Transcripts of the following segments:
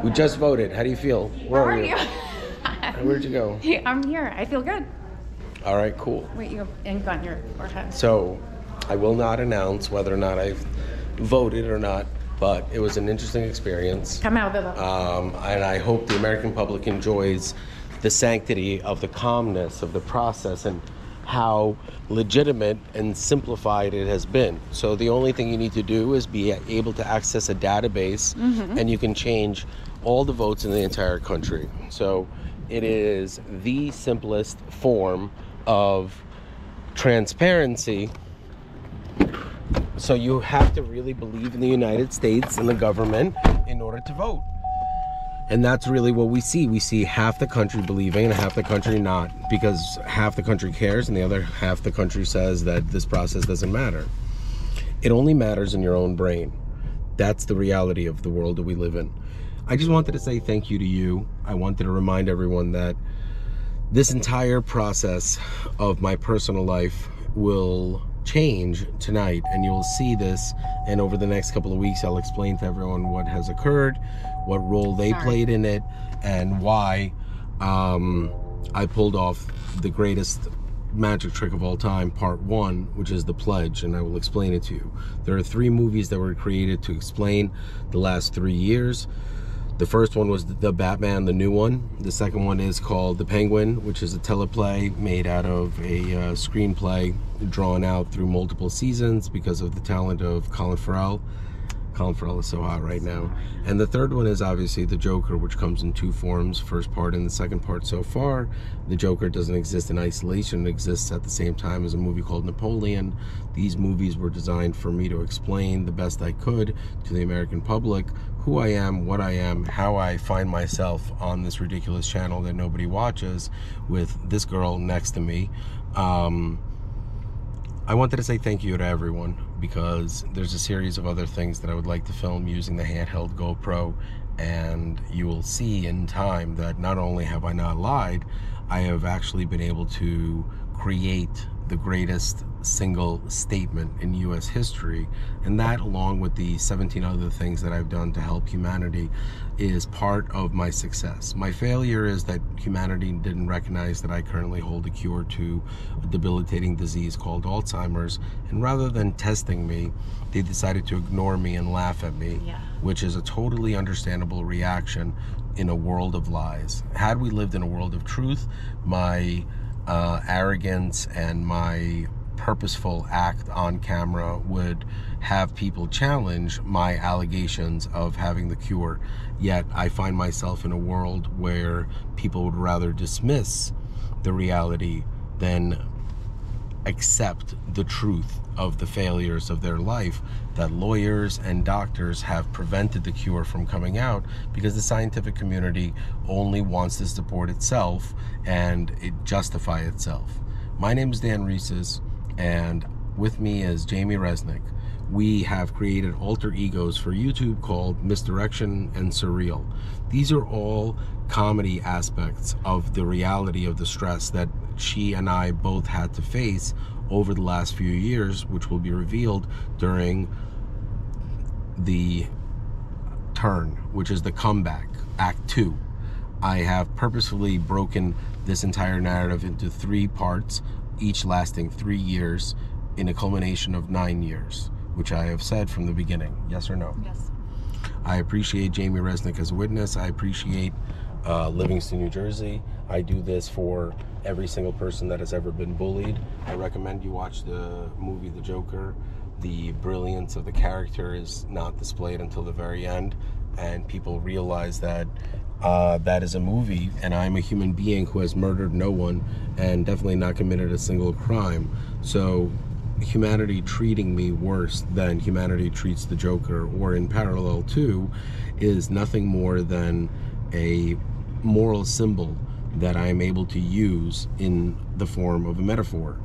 We just voted. How do you feel? Where are you? Where'd you go? I'm here. I feel good. All right, cool. Wait, you have ink on your forehead. So, I will not announce whether or not I've voted or not, but it was an interesting experience. Come out of it. And I hope the American public enjoys the sanctity of the calmness of the process and how legitimate and simplified it has been. So the only thing you need to do is be able to access a database, and you can change all the votes in the entire country. So it is the simplest form of transparency. So you have to really believe in the United States and the government in order to vote. And that's really what we see. We see half the country believing and half the country not, because half the country cares and the other half the country says that this process doesn't matter. It only matters in your own brain. That's the reality of the world that we live in. I just wanted to say thank you to you. I wanted to remind everyone that this entire process of my personal life will change tonight, and you'll see this, and over the next couple of weeks I'll explain to everyone what has occurred, what role they played in it, and why I pulled off the greatest magic trick of all time, part one, which is the pledge, and I will explain it to you. There are 3 movies that were created to explain the last 3 years. The first one was the Batman, the new one. The second one is called The Penguin, which is a teleplay made out of a screenplay drawn out through multiple seasons because of the talent of Colin Farrell. Colin Farrell is so hot right now. And the third one is obviously The Joker, which comes in 2 forms, first part and the second part so far. The Joker doesn't exist in isolation. It exists at the same time as a movie called Napoleon. These movies were designed for me to explain the best I could to the American public who I am, what I am, how I find myself on this ridiculous channel that nobody watches with this girl next to me. I wanted to say thank you to everyone, because there's a series of other things that I would like to film using the handheld GoPro, and you will see in time that not only have I not lied, I have actually been able to create the greatest single statement in US history, and that, along with the 17 other things that I've done to help humanity, is part of my success. My failure is that humanity didn't recognize that I currently hold a cure to a debilitating disease called Alzheimer's, and rather than testing me, they decided to ignore me and laugh at me, which is a totally understandable reaction in a world of lies. Had we lived in a world of truth, my arrogance and my purposeful act on camera would have people challenge my allegations of having the cure. Yet I find myself in a world where people would rather dismiss the reality than accept the truth of the failures of their life, that lawyers and doctors have prevented the cure from coming out because the scientific community only wants to support itself and justify itself. My name is Dan Reeses, and with me is Jamie Resnick. We have created alter egos for YouTube called Misdirection and Surreal. These are all comedy aspects of the reality of the stress that she and I both had to face over the last few years, which will be revealed during the turn, which is the comeback, Act 2. I have purposefully broken this entire narrative into 3 parts, each lasting 3 years, in a culmination of 9 years, which I have said from the beginning. Yes or no? Yes. I appreciate Jamie Resnick as a witness. I appreciate Livingston, New Jersey. I do this for every single person that has ever been bullied. I recommend you watch the movie The Joker. The brilliance of the character is not displayed until the very end, and people realize that that is a movie, and I'm a human being who has murdered no one and definitely not committed a single crime. So humanity treating me worse than humanity treats the Joker, or in parallel to, is nothing more than a moral symbol that I am able to use in the form of a metaphor.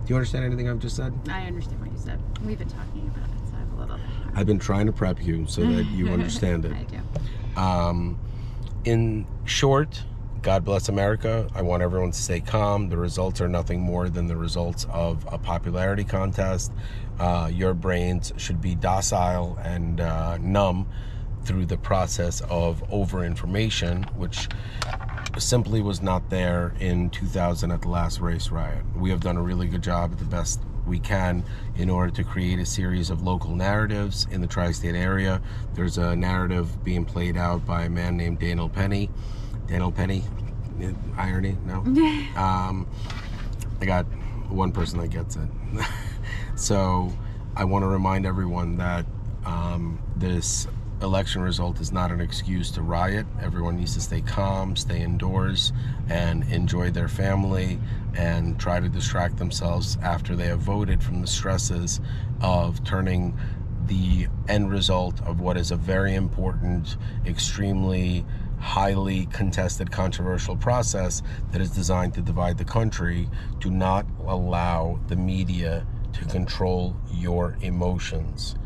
Do you understand anything I've just said? I understand what you said. We've been talking about it, so I have a little bit. I've been trying to prep you so that you understand it. I do. In short, God bless America. I want everyone to stay calm. The results are nothing more than the results of a popularity contest. Your brains should be docile and numb through the process of over-information, which simply was not there in 2000 at the last race riot. We have done a really good job at the best we can in order to create a series of local narratives in the tri-state area. There's a narrative being played out by a man named Daniel Penny. Daniel Penny, irony, no? I got one person that gets it. So I want to remind everyone that this election result is not an excuse to riot. Everyone needs to stay calm, stay indoors, and enjoy their family, and try to distract themselves after they have voted from the stresses of turning the end result of what is a very important, extremely highly contested, controversial process that is designed to divide the country. Do not allow the media to control your emotions.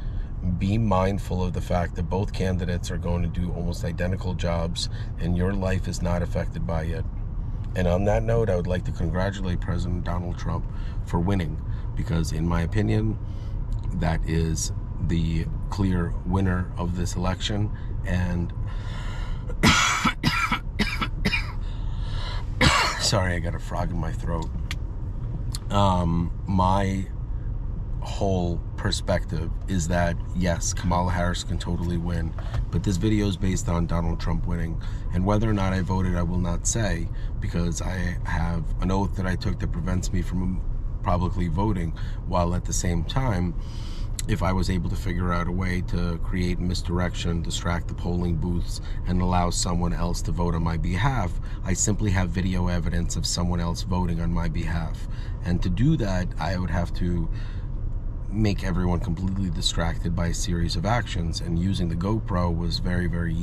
Be mindful of the fact that both candidates are going to do almost identical jobs, and your life is not affected by it. And on that note, I would like to congratulate President Donald Trump for winning, because in my opinion, that is the clear winner of this election. And sorry, I got a frog in my throat. My whole perspective is that yes, Kamala Harris can totally win, but this video is based on Donald Trump winning, and whether or not I voted I will not say, because I have an oath that I took that prevents me from publicly voting, while at the same time, if I was able to figure out a way to create misdirection, distract the polling booths, and allow someone else to vote on my behalf, I simply have video evidence of someone else voting on my behalf. And to do that, I would have to make everyone completely distracted by a series of actions, and using the GoPro was very, very easy.